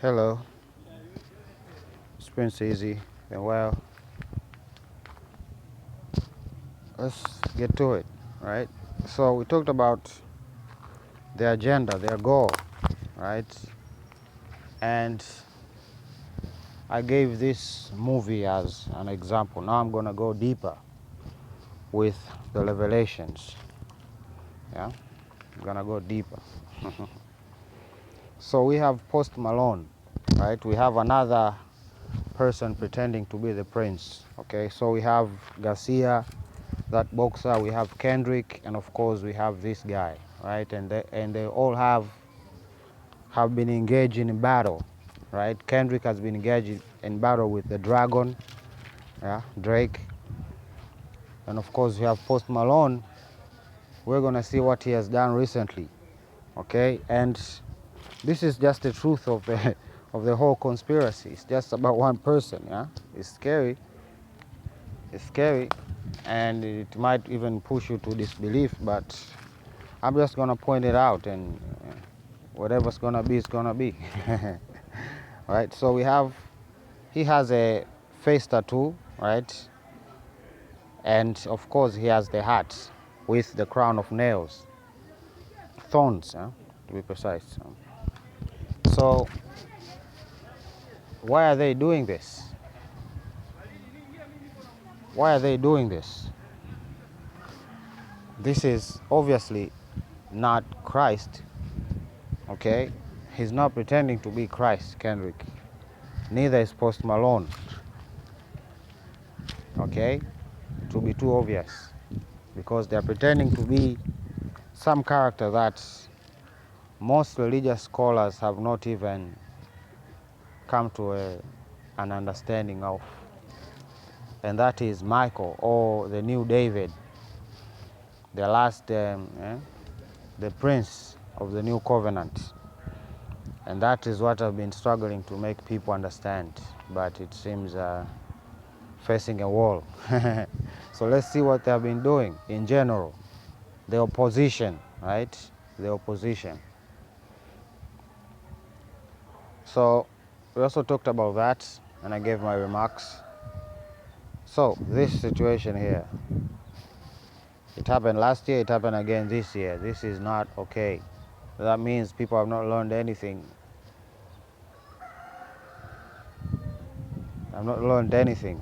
Hello, it's Prince Easy. And well, let's get to it, right? So we talked about their agenda, their goal, right? And I gave this movie as an example. Now I'm gonna go deeper with the revelations. Yeah, I'm gonna go deeper. So we have Post Malone, right? We have another person pretending to be the prince. Okay, so we have Garcia, that boxer, we have Kendrick, and of course we have this guy, right? And they all have been engaged in battle, right? Kendrick has been engaged in battle with the Dragon, yeah, Drake, and of course we have Post Malone. We're gonna see what he has done recently, okay? And this is just the truth of the of the whole conspiracy. It's just about one person, yeah. It's scary. It's scary, and it might even push you to disbelief, but I'm just gonna point it out, and whatever's gonna be is gonna be. Right, so he has a face tattoo, right? And of course he has the hat with the crown of nails, thorns, to be precise. So why are they doing this? Why are they doing this? This is obviously not Christ, okay? He's not pretending to be Christ, Kendrick. Neither is Post Malone, okay? To be too obvious, because they're pretending to be some character that most religious scholars have not even come to an understanding of, and that is Michael, or the new David, the last, the prince of the new covenant. And that is what I've been struggling to make people understand, but it seems facing a wall. So let's see what they've been doing in general. The opposition, right? The opposition. So we also talked about that, and I gave my remarks. So this situation here, it happened last year, it happened again this year. This is not okay. That means people have not learned anything. Have not learned anything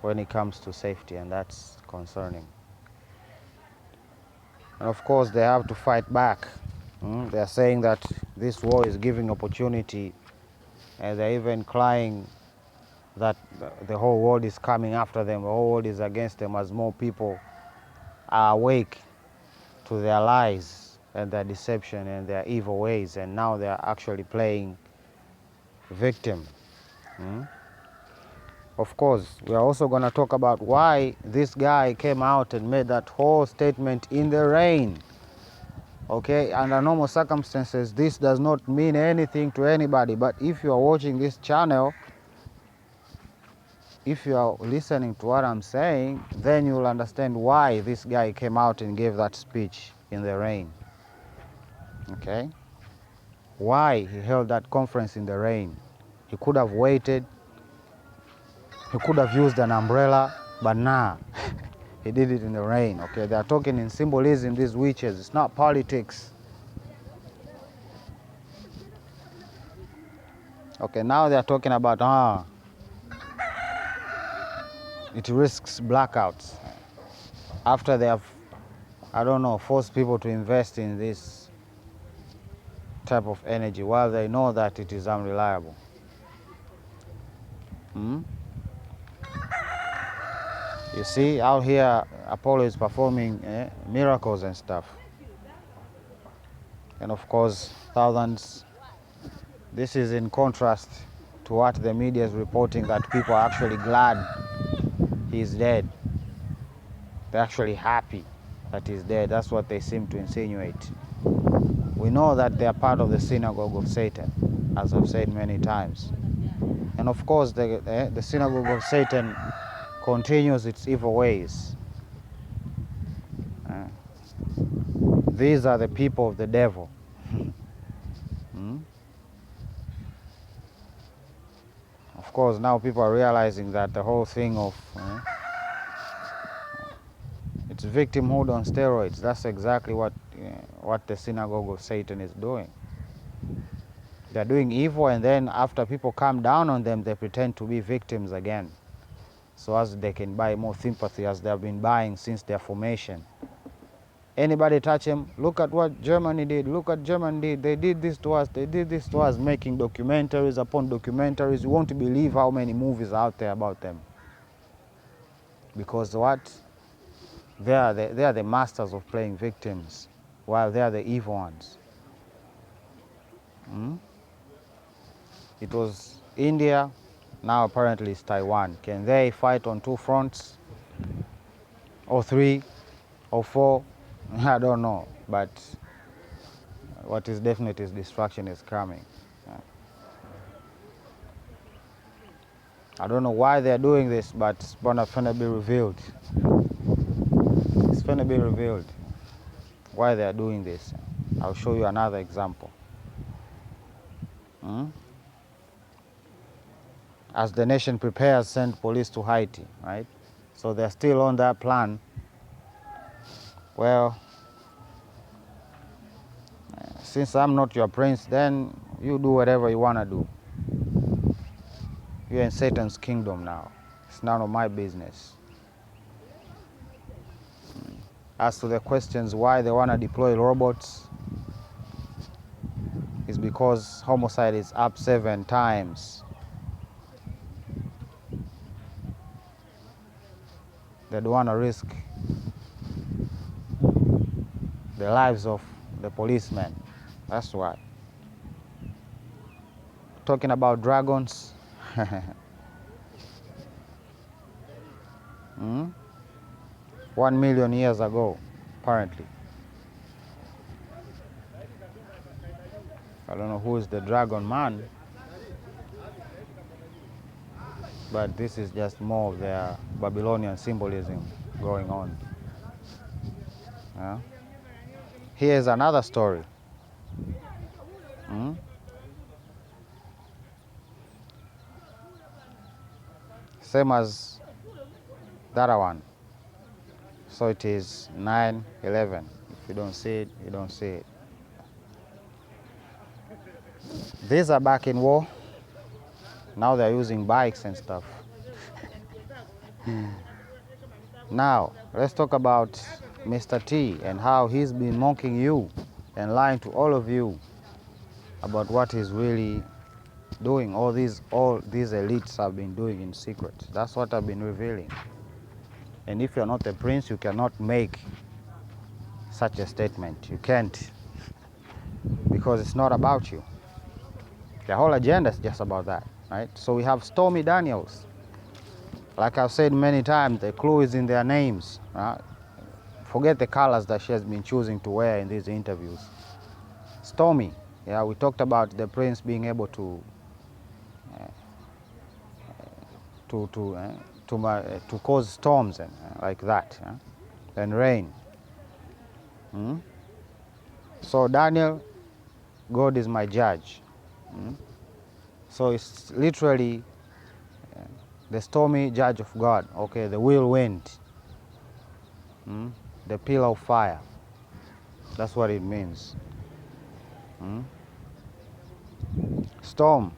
when it comes to safety, and that's concerning. And of course they have to fight back. They're saying that this war is giving opportunity, and they're even crying that the whole world is coming after them, the whole world is against them, as more people are awake to their lies and their deception and their evil ways, and now they are actually playing victim. Of course, we are also going to talk about why this guy came out and made that whole statement in the rain. Okay, under normal circumstances, this does not mean anything to anybody, but if you are watching this channel, if you are listening to what I'm saying, then you will understand why this guy came out and gave that speech in the rain. Okay? Why he held that conference in the rain. He could have waited, he could have used an umbrella, but nah, he did it in the rain. Okay, they are talking in symbolism, these witches. It's not politics. Okay, now they are talking about, it risks blackouts. After they have, I don't know, forced people to invest in this type of energy while they know that it is unreliable. You see, out here, Apollo is performing miracles and stuff. And of course, thousands. This is in contrast to what the media is reporting, that people are actually glad he's dead. They're actually happy that he's dead. That's what they seem to insinuate. We know that they are part of the synagogue of Satan, as I've said many times. And of course, the synagogue of Satan continues its evil ways. These are the people of the devil. course, now people are realizing that the whole thing of it's victimhood on steroids. That's exactly what the synagogue of Satan is doing. They're doing evil, and then after people calm down on them, they pretend to be victims again, so as they can buy more sympathy, as they have been buying since their formation. Anybody touch them, look at what Germany did, look at Germany did, they did this to us, they did this to us, making documentaries upon documentaries. You won't believe how many movies are out there about them. Because what? They are the masters of playing victims, while they are the evil ones. It was India, now apparently it's Taiwan. Can they fight on two fronts, or three, or four? I don't know, but what is definite is destruction is coming. I don't know why they're doing this, but it's gonna be revealed. It's gonna be revealed why they're doing this. I'll show you another example. As the nation prepares, send police to Haiti, right? So they're still on that plan. Well, since I'm not your prince, then you do whatever you want to do. You're in Satan's kingdom now. It's none of my business. As to the questions why they want to deploy robots, is because homicide is up 7 times. They don't want to risk the lives of the policemen. That's why. Talking about dragons, 1 million years ago, apparently. I don't know who is the dragon man, but this is just more of their Babylonian symbolism going on. Here's another story. Same as that one. So it is 9/11. If you don't see it, you don't see it. These are back in war. Now they're using bikes and stuff. Now, let's talk about Mr. T and how he's been mocking you and lying to all of you about what he's really doing. All these elites have been doing in secret. That's what I've been revealing. And if you're not a prince, you cannot make such a statement. You can't, because it's not about you. The whole agenda is just about that, right? So we have Stormy Daniels. Like I've said many times, the clue is in their names. Right? Forget the colors that she has been choosing to wear in these interviews. Stormy, yeah, we talked about the prince being able to cause storms and like that, and rain. So Daniel, God is my judge. So it's literally the stormy judge of God. Okay, the whirlwind, the pillar of fire. That's what it means. Storm,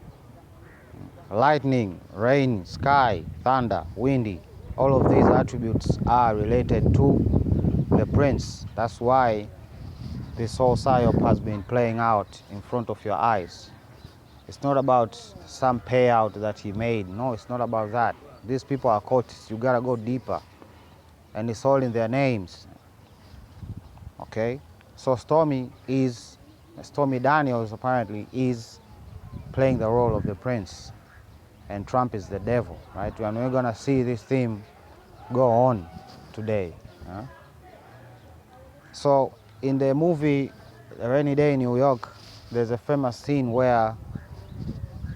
lightning, rain, sky, thunder, windy. All of these attributes are related to the prince. That's why this whole psyop has been playing out in front of your eyes. It's not about some payout that he made. No, it's not about that. These people are cultists. You gotta go deeper. And it's all in their names. Okay? So Stormy Daniels apparently is playing the role of the prince. And Trump is the devil, right? And we're gonna see this theme go on today. So in the movie A Rainy Day in New York, there's a famous scene where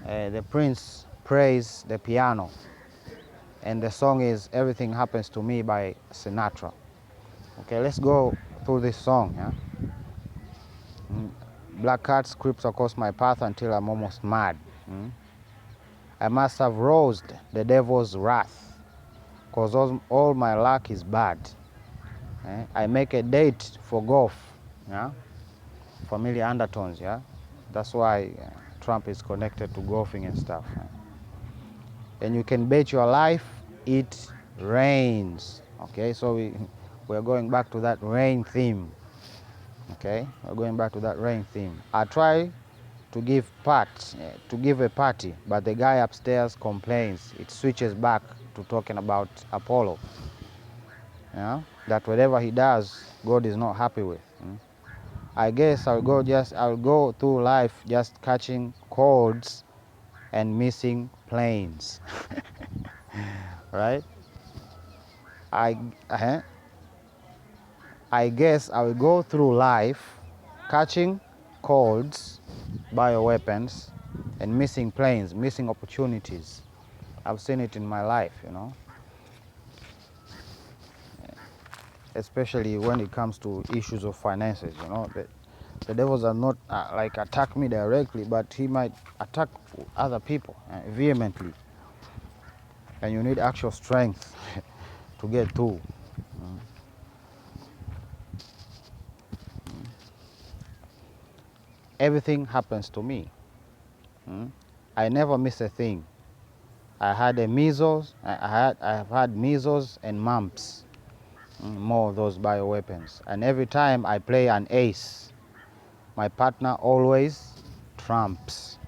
the prince plays the piano, and the song is Everything Happens to Me by Sinatra. Okay, let's go through this song. Black cats creeps across my path until I'm almost mad. I must have roused the devil's wrath, because all my luck is bad. I make a date for golf, yeah? Familiar undertones, yeah? That's why Trump is connected to golfing and stuff. And you can bet your life it rains. Okay, so we're going back to that rain theme. Okay, we're going back to that rain theme. I try to give a party, but the guy upstairs complains. It switches back to talking about Apollo. Yeah, that whatever he does, God is not happy with. I guess I'll go through life just catching colds and missing planes. Right? I guess I will go through life catching colds, bioweapons, and missing planes, missing opportunities. I've seen it in my life, you know, especially when it comes to issues of finances, you know. The devils are not like attack me directly, but he might attack other people vehemently. And you need actual strength to get through. Everything happens to me. I never miss a thing. I had a measles. I have had measles and mumps, more of those bioweapons. And every time I play an ace, my partner always trumps.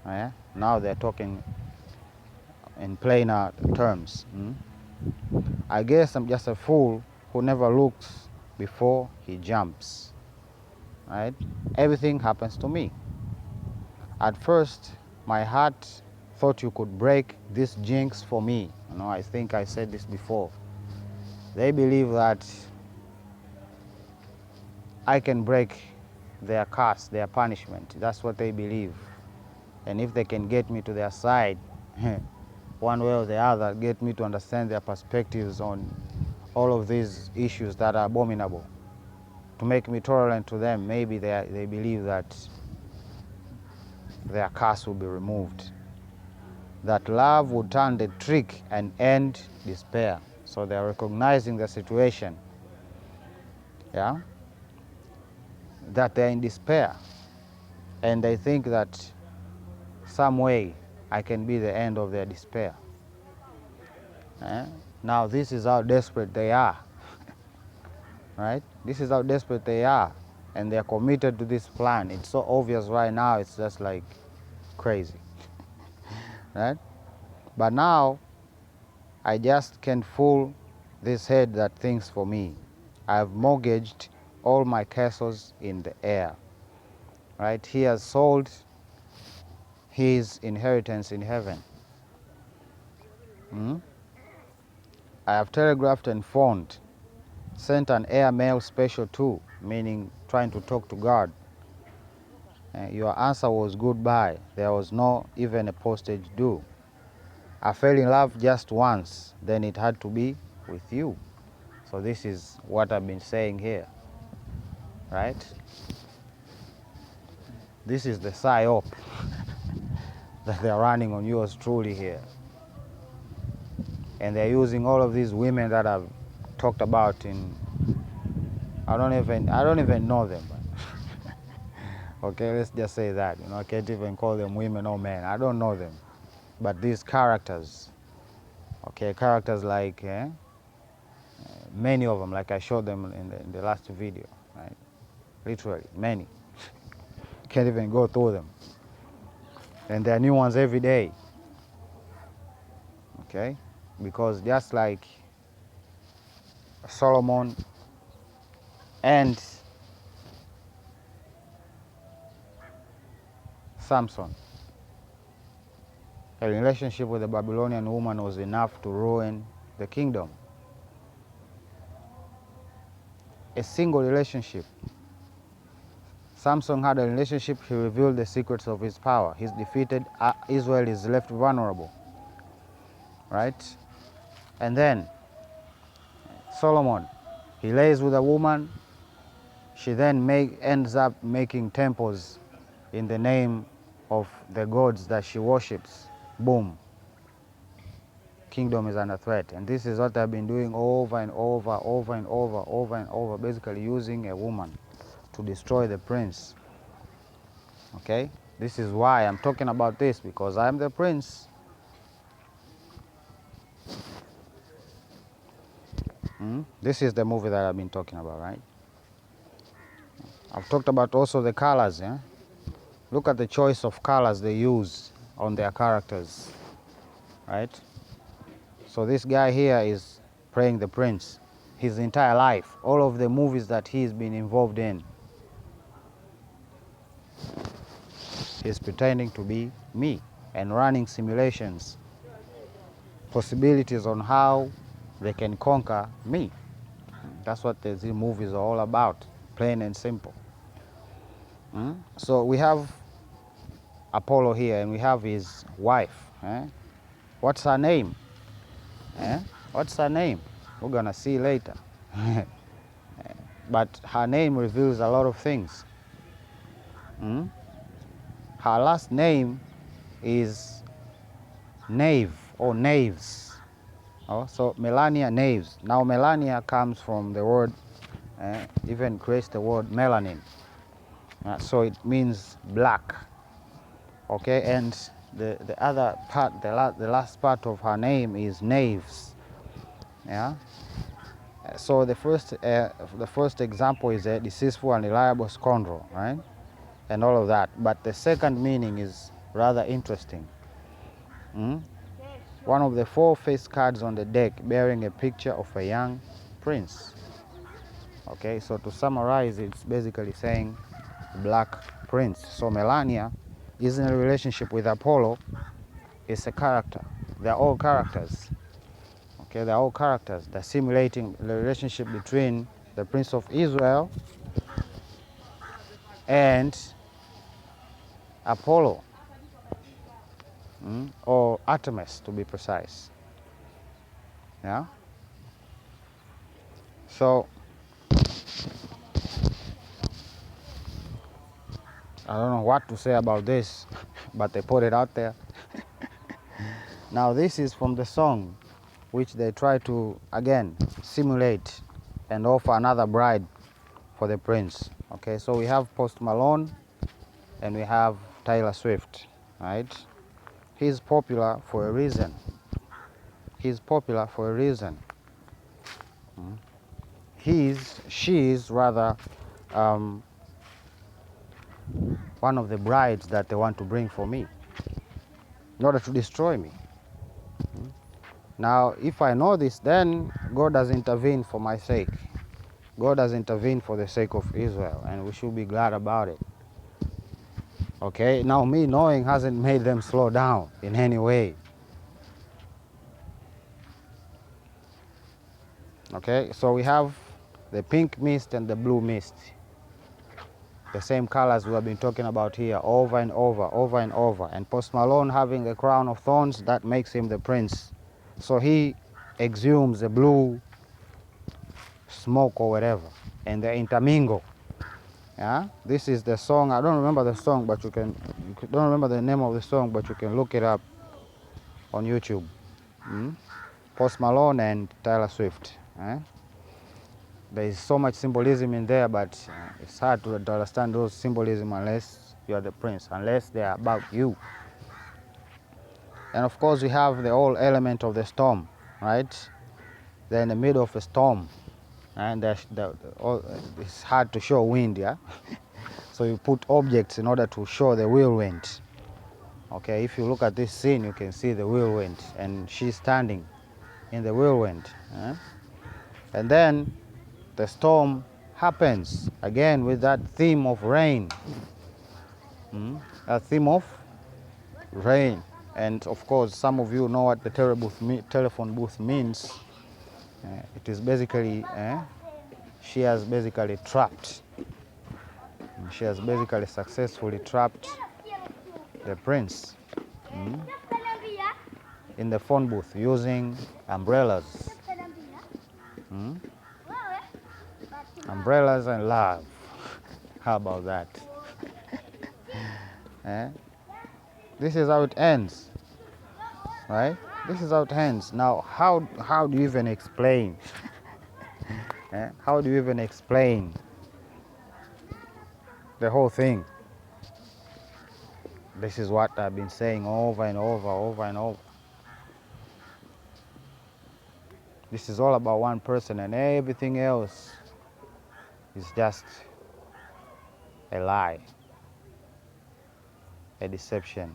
Now they're talking in plainer terms. I guess I'm just a fool who never looks before he jumps. Right? Everything happens to me. At first, my heart thought you could break this jinx for me. You know, I think I said this before. They believe that I can break their curse, their punishment. That's what they believe. And if they can get me to their side, one way or the other, get me to understand their perspectives on all of these issues that are abominable, to make me tolerant to them, maybe they believe that their curse will be removed. That love would turn the trick and end despair. So they are recognizing the situation, yeah, that they're in despair, and they think that some way I can be the end of their despair. Now this is how desperate they are, right? This is how desperate they are, and they're committed to this plan. It's so obvious right now, it's just like crazy, right? But now I just can't fool this head that thinks for me. I've mortgaged all my castles in the air, right? He has sold his inheritance in heaven. I have telegraphed and phoned, sent an air mail special too, meaning trying to talk to God. Your answer was goodbye. There was no even a postage due. I fell in love just once, then it had to be with you. So this is what I've been saying here, right? This is the psyop that they're running on yours truly here. And they're using all of these women that I've talked about in, I don't even know them. Okay, let's just say that. You know, I can't even call them women or men. I don't know them. But these characters, okay, characters like, many of them, like I showed them in the last video, right? Literally, many. Can't even go through them. And there are new ones every day. Okay? Because just like Solomon and Samson, a relationship with a Babylonian woman was enough to ruin the kingdom. A single relationship. Samson had a relationship, he revealed the secrets of his power. He's defeated, Israel is left vulnerable. Right? And then Solomon, he lays with a woman, she then ends up making temples in the name of the gods that she worships. Boom. kingdom is under threat. And this is what they've been doing over and over, basically using a woman to destroy the prince. Okay? This is why I'm talking about this, because I'm the prince. This is the movie that I've been talking about, right? I've talked about also the colors. Yeah? Look at the choice of colors they use on their characters, right? So this guy here is playing the prince. His entire life, all of the movies that he's been involved in, he's pretending to be me and running simulations, possibilities on how they can conquer me. That's what these movies are all about, plain and simple. So we have Apollo here, and we have his wife. What's her name? What's her name? We're gonna see later. But her name reveals a lot of things. Her last name is Nave or Naves. So Melania Naves. Now Melania comes from the word, even creates the word melanin. So it means black. Okay, and the other part, the last part of her name is Naves. Yeah. So the first example is a deceitful and reliable scoundrel, right? And all of that. But the second meaning is rather interesting. One of the 4 face cards on the deck bearing a picture of a young prince. Okay, so to summarize, it's basically saying Black Prince. So Melania is in a relationship with Apollo. It's a character. They're all characters. Okay, they're all characters. They're simulating the relationship between the Prince of Israel and Apollo, or Artemis to be precise. Yeah. So I don't know what to say about this, but they put it out there. Now this is from the song, which they try to, again, simulate and offer another bride for the prince. Okay, so we have Post Malone and we have Taylor Swift, right? He's popular for a reason. He's popular for a reason. She is rather one of the brides that they want to bring for me in order to destroy me. Now, if I know this, then God has intervened for my sake. God has intervened for the sake of Israel, and we should be glad about it. Okay, now me knowing hasn't made them slow down in any way. Okay, so we have the pink mist and the blue mist. The same colors we have been talking about here over and over. And Post Malone having a crown of thorns, that makes him the prince. So he exhumes the blue smoke or whatever, and they intermingle. Yeah, this is the song. I don't remember the song, but you don't remember the name of the song, but you can look it up on YouTube. Post Malone and Taylor Swift. There is so much symbolism in there, but it's hard to understand those symbolism unless you are the prince, unless they are about you. And of course, we have the whole element of the storm, right? They're in the middle of a storm, and it's hard to show wind, yeah? So you put objects in order to show the whirlwind. Okay, if you look at this scene, you can see the whirlwind, and she's standing in the whirlwind. And then the storm happens again with that theme of rain. A theme of rain. And of course, some of you know what the telephone booth means. It is basically, she has basically trapped. She has basically successfully trapped the prince in the phone booth using umbrellas. Umbrellas and love. How about that? This is how it ends, right? This is out hands. Now, how do you even explain? How do you even explain the whole thing? This is what I've been saying over and over and over. This is all about one person, and everything else is just a lie, a deception,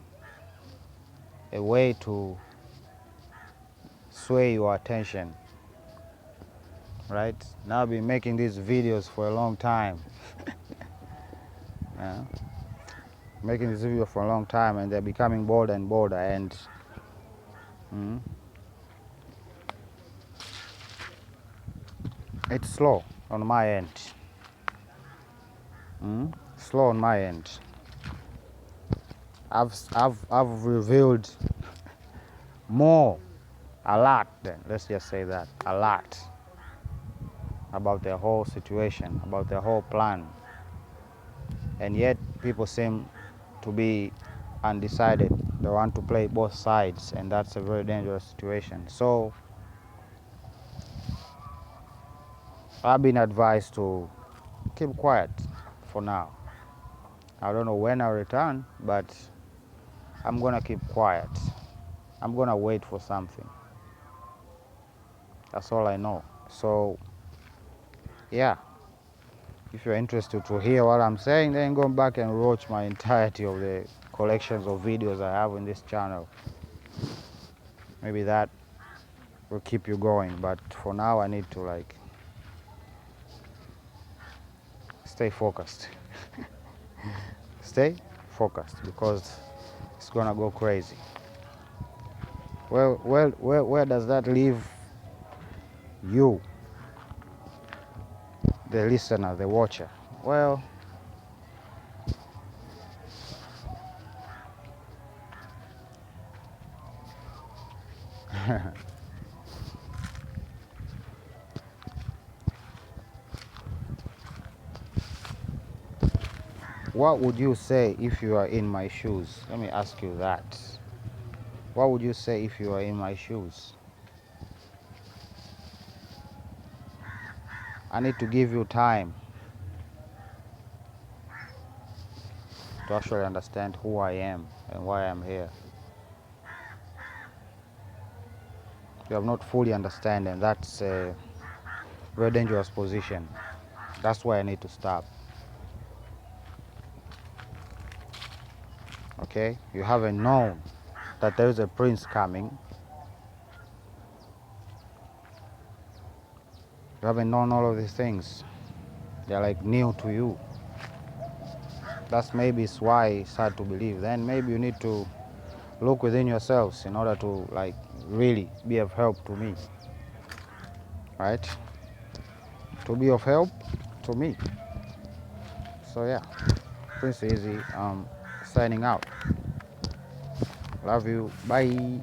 a way to sway your attention. Right? Now I've been making these videos for a long time. Making this video for a long time, and they're becoming bolder and bolder, and it's slow on my end. Slow on my end. I've revealed a lot then, let's just say that, a lot about their whole situation, about their whole plan. And yet people seem to be undecided. They want to play both sides, and that's a very dangerous situation. So I've been advised to keep quiet for now. I don't know when I'll return, but I'm gonna keep quiet. I'm gonna wait for something. That's all I know. So yeah, if you're interested to hear what I'm saying, then go back and watch my entirety of the collections of videos I have in this channel. Maybe that will keep you going, but for now I need to stay focused. Stay focused, because it's gonna go crazy. Well, where does that leave you, the listener, the watcher? Well, what would you say if you are in my shoes? Let me ask you that. What would you say if you are in my shoes? I need to give you time to actually understand who I am and why I'm here. You have not fully understand, and that's a very dangerous position. That's why I need to stop. Okay? You haven't known that there is a prince coming. You haven't known all of these things. They're like new to you. That's maybe why it's hard to believe. Then maybe you need to look within yourselves in order to really be of help to me. Right? To be of help to me. So yeah, Prince Easy signing out. Love you. Bye.